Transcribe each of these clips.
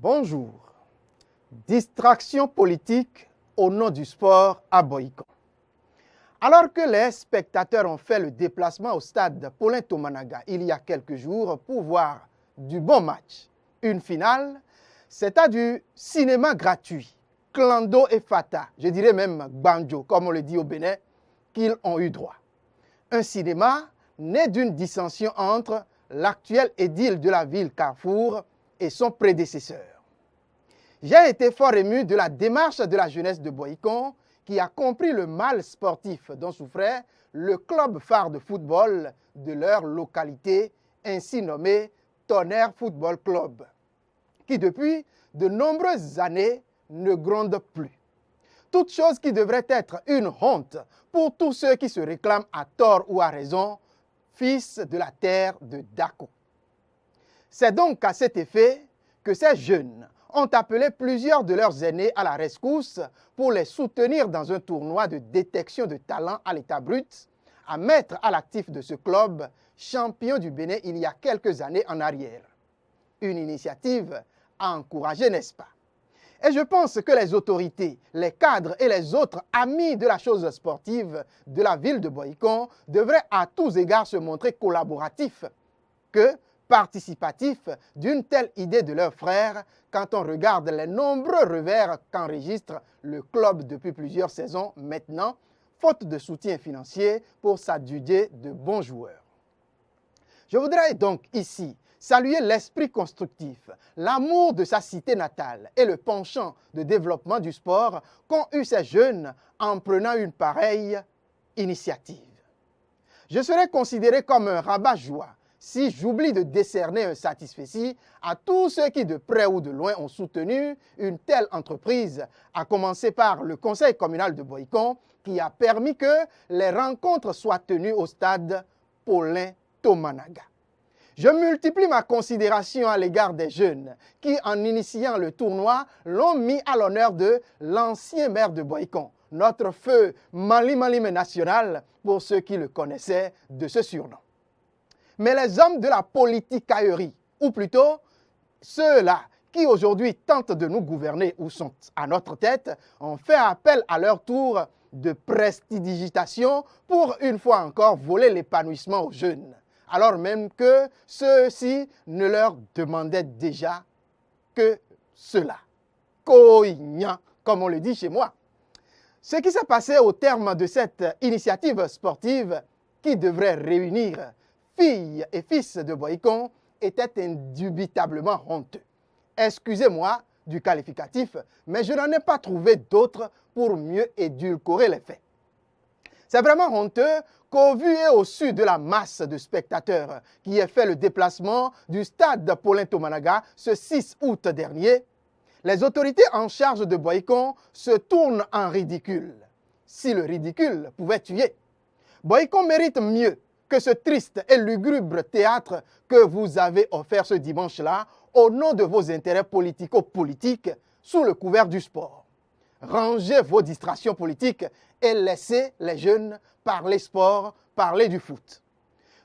Bonjour. Distraction politique au nom du sport à Boycon. Alors que les spectateurs ont fait le déplacement au stade Paulin Tomanaga il y a quelques jours pour voir du bon match, une finale, c'est à du cinéma gratuit, clando et fata, je dirais même banjo, comme on le dit au Bénin, qu'ils ont eu droit. Un cinéma né d'une dissension entre l'actuel édile de la ville Carrefour et son prédécesseur. J'ai été fort ému de la démarche de la jeunesse de Boycon qui a compris le mal sportif dont souffrait le club phare de football de leur localité, ainsi nommé Tonnerre Football Club, qui depuis de nombreuses années ne gronde plus. Toute chose qui devrait être une honte pour tous ceux qui se réclament à tort ou à raison, fils de la terre de Dako. C'est donc à cet effet que ces jeunes ont appelé plusieurs de leurs aînés à la rescousse pour les soutenir dans un tournoi de détection de talent à l'état brut, à mettre à l'actif de ce club, champion du Bénin il y a quelques années en arrière. Une initiative à encourager, n'est-ce pas? Et je pense que les autorités, les cadres et les autres amis de la chose sportive de la ville de Boycon devraient à tous égards se montrer collaboratifs que participatifs d'une telle idée de leurs frères quand on regarde les nombreux revers qu'enregistre le club depuis plusieurs saisons maintenant, faute de soutien financier pour s'adjuger de bons joueurs. Je voudrais donc ici saluer l'esprit constructif, l'amour de sa cité natale et le penchant de développement du sport qu'ont eu ces jeunes en prenant une pareille initiative. Je serais considéré comme un rabat-joie si j'oublie de décerner un satisfecit à tous ceux qui de près ou de loin ont soutenu une telle entreprise, à commencer par le conseil communal de Boycon qui a permis que les rencontres soient tenues au stade Paulin Tomanaga. Je multiplie ma considération à l'égard des jeunes qui, en initiant le tournoi, l'ont mis à l'honneur de l'ancien maire de Boycon, notre feu Mali-Malime national, pour ceux qui le connaissaient de ce surnom. Mais les hommes de la politicaillerie, ou plutôt ceux-là qui aujourd'hui tentent de nous gouverner ou sont à notre tête, ont fait appel à leur tour de prestidigitation pour une fois encore voler l'épanouissement aux jeunes, alors même que ceux-ci ne leur demandaient déjà que cela. Koignan, comme on le dit chez moi. Ce qui s'est passé au terme de cette initiative sportive qui devrait réunir filles et fils de Boycon était indubitablement honteux. Excusez-moi du qualificatif, mais je n'en ai pas trouvé d'autres pour mieux édulcorer les faits. C'est vraiment honteux qu'au vu et au su de la masse de spectateurs qui ait fait le déplacement du stade Paulin Tomanaga ce 6 août dernier, les autorités en charge de Boycon se tournent en ridicule. Si le ridicule pouvait tuer. Boycon mérite mieux que ce triste et lugubre théâtre que vous avez offert ce dimanche-là au nom de vos intérêts politico-politiques sous le couvert du sport. Rangez vos distractions politiques et laissez les jeunes parler sport, parler du foot.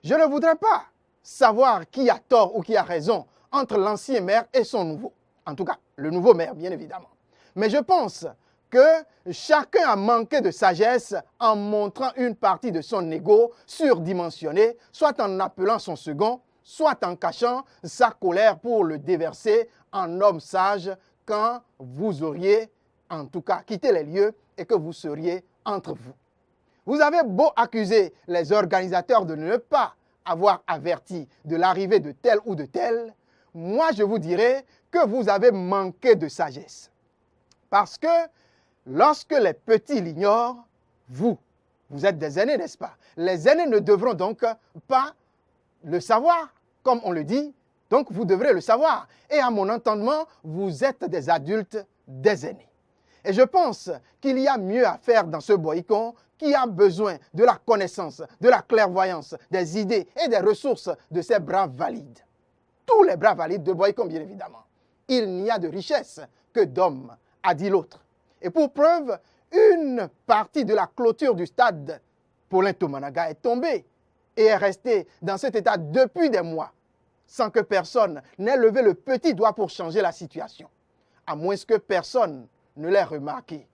Je ne voudrais pas savoir qui a tort ou qui a raison entre l'ancien maire et son nouveau. En tout cas, le nouveau maire, bien évidemment. Mais je pense que chacun a manqué de sagesse en montrant une partie de son ego surdimensionné, soit en appelant son second, soit en cachant sa colère pour le déverser en homme sage quand vous auriez, en tout cas, quitté les lieux et que vous seriez entre vous. Vous avez beau accuser les organisateurs de ne pas avoir averti de l'arrivée de tel ou de tel, moi je vous dirais que vous avez manqué de sagesse. Parce que lorsque les petits l'ignorent, vous êtes des aînés, n'est-ce pas? Les aînés ne devront donc pas le savoir, comme on le dit, donc vous devrez le savoir. Et à mon entendement, vous êtes des adultes, des aînés. Et je pense qu'il y a mieux à faire dans ce Boycon qui a besoin de la connaissance, de la clairvoyance, des idées et des ressources de ces braves valides. Tous les braves valides de Boycon, bien évidemment. Il n'y a de richesse que d'hommes, a dit l'autre. Et pour preuve, une partie de la clôture du stade Paulin Tomanaga est tombée et est restée dans cet état depuis des mois. sans que personne n'ait levé le petit doigt pour changer la situation, à moins que personne ne l'ait remarqué.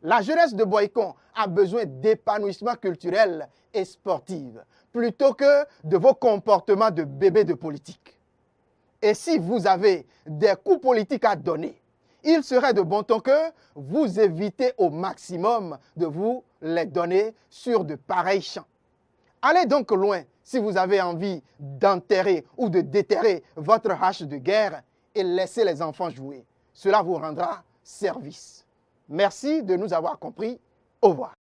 La jeunesse de Boycon a besoin d'épanouissement culturel et sportif, plutôt que de vos comportements de bébés de politique. Et si vous avez des coups politiques à donner, il serait de bon ton que vous évitez au maximum de vous les donner sur de pareils champs. Allez donc loin si vous avez envie d'enterrer ou de déterrer votre hache de guerre et laissez les enfants jouer. Cela vous rendra service. Merci de nous avoir compris. Au revoir.